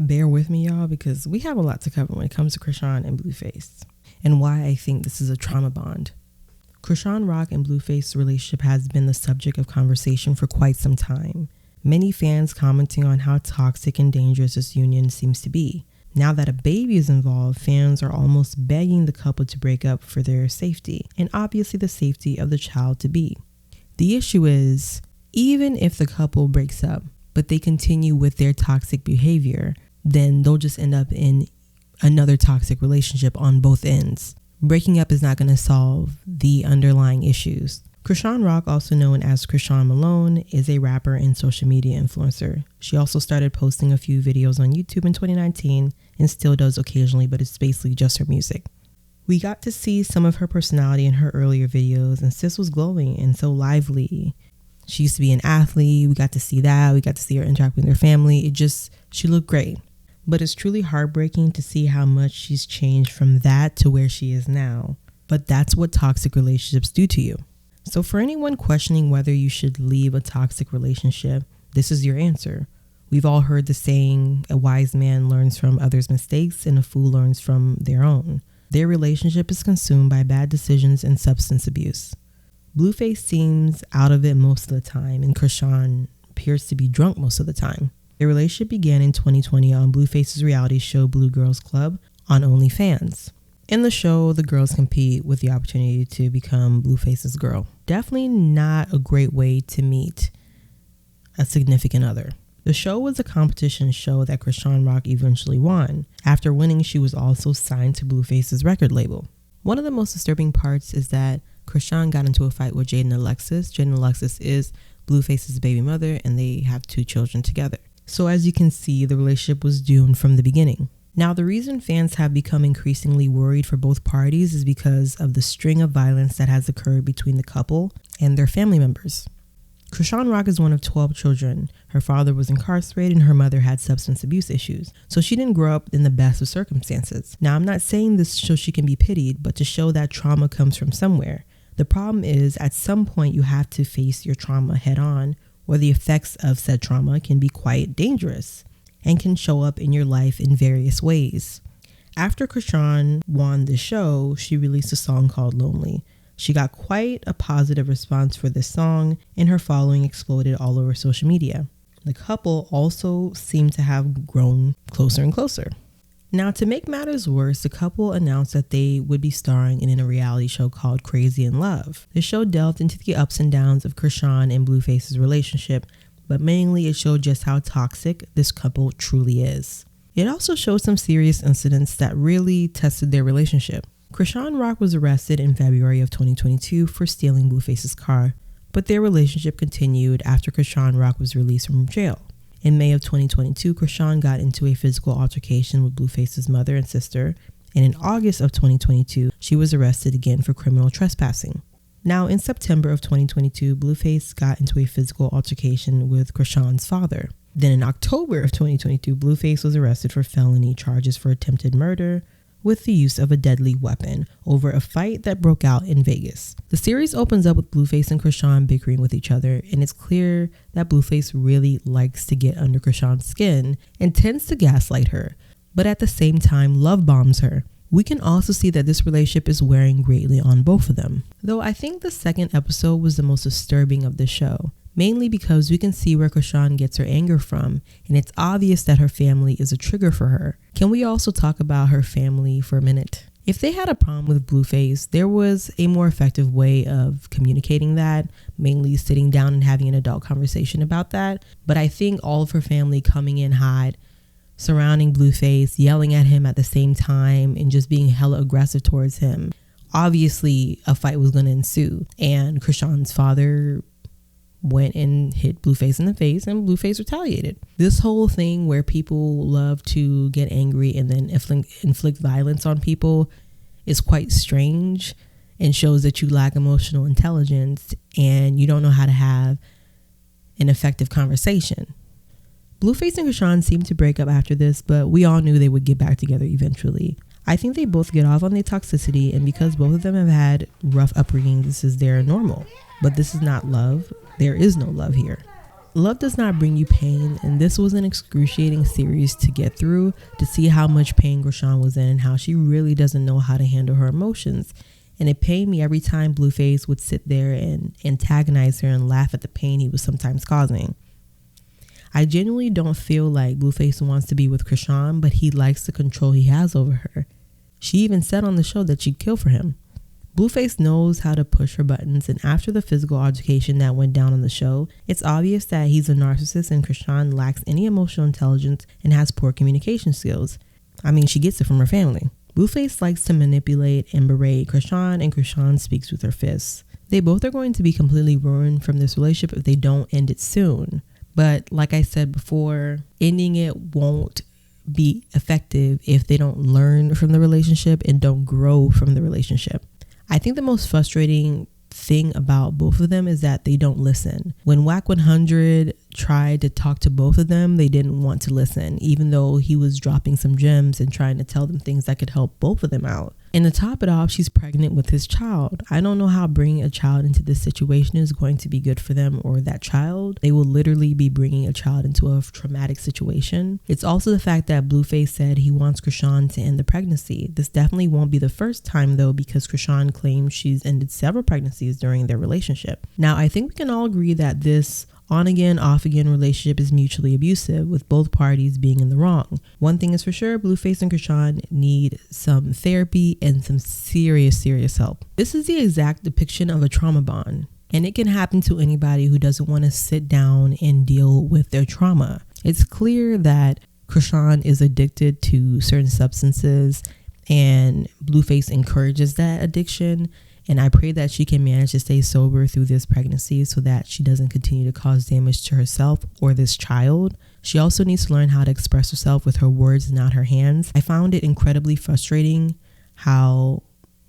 Bear with me, y'all, because we have a lot to cover when it comes to Chrisean and Blueface, and why I think this is a trauma bond. Chrisean Rock and Blueface's relationship has been the subject of conversation for quite some time. Many fans commenting on how toxic and dangerous this union seems to be. Now that a baby is involved, fans are almost begging the couple to break up for their safety, and obviously the safety of the child-to-be. The issue is, even if the couple breaks up, but they continue with their toxic behavior, then they'll just end up in another toxic relationship on both ends. Breaking up is not going to solve the underlying issues. Chrisean Rock, also known as Chrisean Malone, is a rapper and social media influencer. She also started posting a few videos on YouTube in 2019 and still does occasionally, but it's basically just her music. We got to see some of her personality in her earlier videos, and sis was glowing and so lively. She used to be an athlete. We got to see that. We got to see her interact with her family. She looked great. But it's truly heartbreaking to see how much she's changed from that to where she is now. But that's what toxic relationships do to you. So for anyone questioning whether you should leave a toxic relationship, this is your answer. We've all heard the saying, a wise man learns from others' mistakes and a fool learns from their own. Their relationship is consumed by bad decisions and substance abuse. Blueface seems out of it most of the time, and Chrisean appears to be drunk most of the time. Their relationship began in 2020 on Blueface's reality show Blue Girls Club on OnlyFans. In the show, the girls compete with the opportunity to become Blueface's girl. Definitely not a great way to meet a significant other. The show was a competition show that Chrisean Rock eventually won. After winning, she was also signed to Blueface's record label. One of the most disturbing parts is that Chrisean got into a fight with Jaden Alexis. Jaden Alexis is Blueface's baby mother, and they have 2 children together. So as you can see, the relationship was doomed from the beginning. Now, the reason fans have become increasingly worried for both parties is because of the string of violence that has occurred between the couple and their family members. Chrisean Rock is one of 12 children. Her father was incarcerated and her mother had substance abuse issues. So she didn't grow up in the best of circumstances. Now, I'm not saying this so she can be pitied, but to show that trauma comes from somewhere. The problem is, at some point you have to face your trauma head on, or the effects of said trauma can be quite dangerous and can show up in your life in various ways. After Chrisean won the show, she released a song called Lonely. She got quite a positive response for this song, and her following exploded all over social media. The couple also seemed to have grown closer and closer. Now, to make matters worse, the couple announced that they would be starring in a reality show called Chrisean Love. The show delved into the ups and downs of Chrisean and Blueface's relationship, but mainly it showed just how toxic this couple truly is. It also showed some serious incidents that really tested their relationship. Chrisean Rock was arrested in February of 2022 for stealing Blueface's car, but their relationship continued after Chrisean Rock was released from jail. In May of 2022, Chrisean got into a physical altercation with Blueface's mother and sister, and in August of 2022, she was arrested again for criminal trespassing. Now, in September of 2022, Blueface got into a physical altercation with Chrisean's father. Then in October of 2022, Blueface was arrested for felony charges for attempted murder with the use of a deadly weapon over a fight that broke out in Vegas. The series opens up with Blueface and Chrisean bickering with each other, and it's clear that Blueface really likes to get under Chrisean's skin and tends to gaslight her, but at the same time love bombs her. We can also see that this relationship is wearing greatly on both of them. Though I think the second episode was the most disturbing of the show, mainly because we can see where Chrisean gets her anger from, and it's obvious that her family is a trigger for her. Can we also talk about her family for a minute? If they had a problem with Blueface, there was a more effective way of communicating that, mainly sitting down and having an adult conversation about that. But I think all of her family coming in hot, surrounding Blueface, yelling at him at the same time, and just being hella aggressive towards him. Obviously, a fight was going to ensue, and Chrisean's father went and hit Blueface in the face, and Blueface retaliated. This whole thing where people love to get angry and then inflict violence on people is quite strange and shows that you lack emotional intelligence and you don't know how to have an effective conversation. Blueface and Chrisean seemed to break up after this, but we all knew they would get back together eventually. I think they both get off on their toxicity, and because both of them have had rough upbringing, this is their normal. But this is not love. There is no love here. Love does not bring you pain, and this was an excruciating series to get through, to see how much pain Chrisean was in and how she really doesn't know how to handle her emotions. And it pained me every time Blueface would sit there and antagonize her and laugh at the pain he was sometimes causing. I genuinely don't feel like Blueface wants to be with Chrisean, but he likes the control he has over her. She even said on the show that she'd kill for him. Blueface knows how to push her buttons, and after the physical altercation that went down on the show, it's obvious that he's a narcissist and Chrisean lacks any emotional intelligence and has poor communication skills. I mean, she gets it from her family. Blueface likes to manipulate and berate Chrisean, and Chrisean speaks with her fists. They both are going to be completely ruined from this relationship if they don't end it soon. But like I said before, ending it won't be effective if they don't learn from the relationship and don't grow from the relationship. I think the most frustrating thing about both of them is that they don't listen. When Whack 100 tried to talk to both of them, they didn't want to listen, even though he was dropping some gems and trying to tell them things that could help both of them out. And to top it off, she's pregnant with his child. I don't know how bringing a child into this situation is going to be good for them or that child. They will literally be bringing a child into a traumatic situation. It's also the fact that Blueface said he wants Chrisean to end the pregnancy. This definitely won't be the first time though, because Chrisean claims she's ended several pregnancies during their relationship. Now, I think we can all agree that this on-again, off-again relationship is mutually abusive, with both parties being in the wrong. One thing is for sure, Blueface and Chrisean need some therapy and some serious help. This is the exact depiction of a trauma bond, and it can happen to anybody who doesn't want to sit down and deal with their trauma. It's clear that Chrisean is addicted to certain substances, and Blueface encourages that addiction. And I pray that she can manage to stay sober through this pregnancy so that she doesn't continue to cause damage to herself or this child. She also needs to learn how to express herself with her words and not her hands. I found it incredibly frustrating how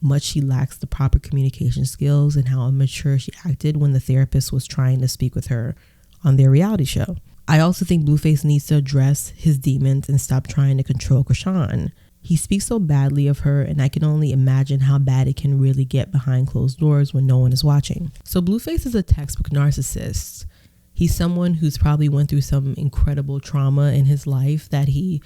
much she lacks the proper communication skills and how immature she acted when the therapist was trying to speak with her on their reality show. I also think Blueface needs to address his demons and stop trying to control Chrisean. He speaks so badly of her, and I can only imagine how bad it can really get behind closed doors when no one is watching. So Blueface is a textbook narcissist. He's someone who's probably went through some incredible trauma in his life that he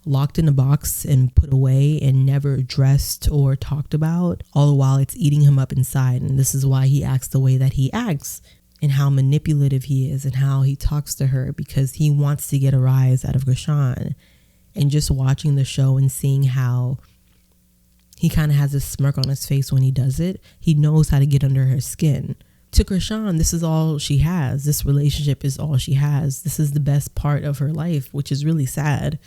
locked in a box and put away and never addressed or talked about, all the while it's eating him up inside. And this is why he acts the way that he acts, and how manipulative he is and how he talks to her, because he wants to get a rise out of Chrisean. And just watching the show and seeing how he kind of has a smirk on his face when he does it, he knows how to get under her skin. To Chrisean, this is all she has. This relationship is all she has. This is the best part of her life, which is really sad.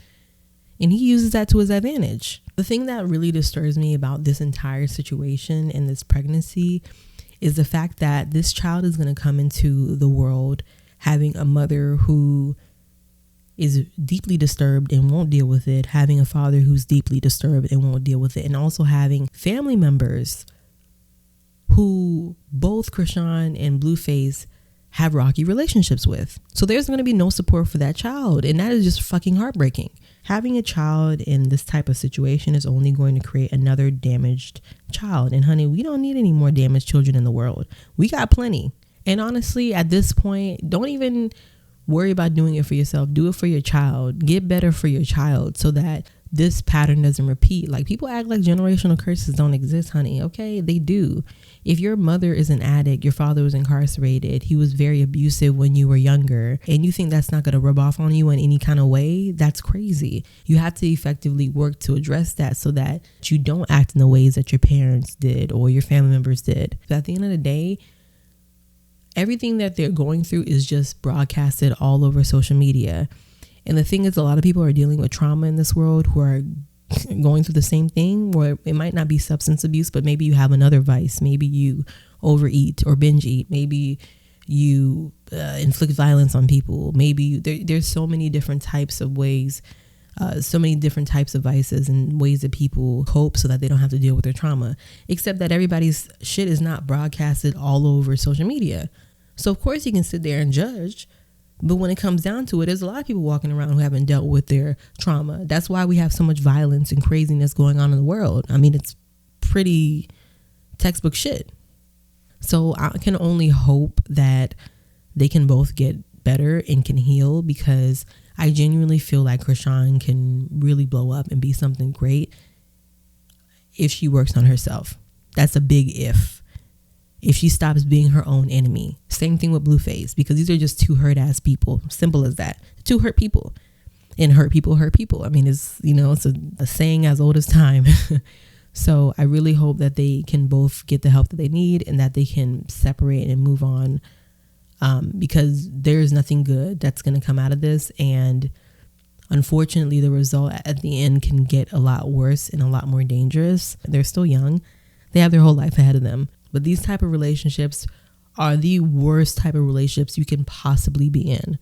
And he uses that to his advantage. The thing that really disturbs me about this entire situation and this pregnancy is the fact that this child is going to come into the world having a mother who is deeply disturbed and won't deal with it, having a father who's deeply disturbed and won't deal with it, and also having family members who both Chrisean and Blueface have rocky relationships with. So there's going to be no support for that child, and that is just fucking heartbreaking. Having a child in this type of situation is only going to create another damaged child. And honey, we don't need any more damaged children in the world. We got plenty. And honestly, at this point, don't even worry about doing it for yourself. Do it for your child. Get better for your child so that this pattern doesn't repeat. Like, people act like generational curses don't exist, honey. Okay, they do. If your mother is an addict, your father was incarcerated, he was very abusive when you were younger, and you think that's not going to rub off on you in any kind of way, that's crazy. You have to effectively work to address that so that you don't act in the ways that your parents did or your family members did. But at the end of the day, everything that they're going through is just broadcasted all over social media. And the thing is, a lot of people are dealing with trauma in this world who are going through the same thing, where it might not be substance abuse, but maybe you have another vice. Maybe you overeat or binge eat. Maybe you inflict violence on people. Maybe there's so many different types of ways, so many different types of vices and ways that people cope so that they don't have to deal with their trauma, except that everybody's shit is not broadcasted all over social media. So of course you can sit there and judge, but when it comes down to it, there's a lot of people walking around who haven't dealt with their trauma. That's why we have so much violence and craziness going on in the world. I mean, it's pretty textbook shit. So I can only hope that they can both get better and can heal, because I genuinely feel like Chrisean can really blow up and be something great if she works on herself. That's a big if she stops being her own enemy. Same thing with Blueface, because these are just two hurt ass people. Simple as that. Two hurt people. And hurt people hurt people. I mean, it's, it's a saying as old as time. So I really hope that they can both get the help that they need and that they can separate and move on, because there's nothing good that's going to come out of this. And unfortunately, the result at the end can get a lot worse and a lot more dangerous. They're still young. They have their whole life ahead of them. But these type of relationships are the worst type of relationships you can possibly be in.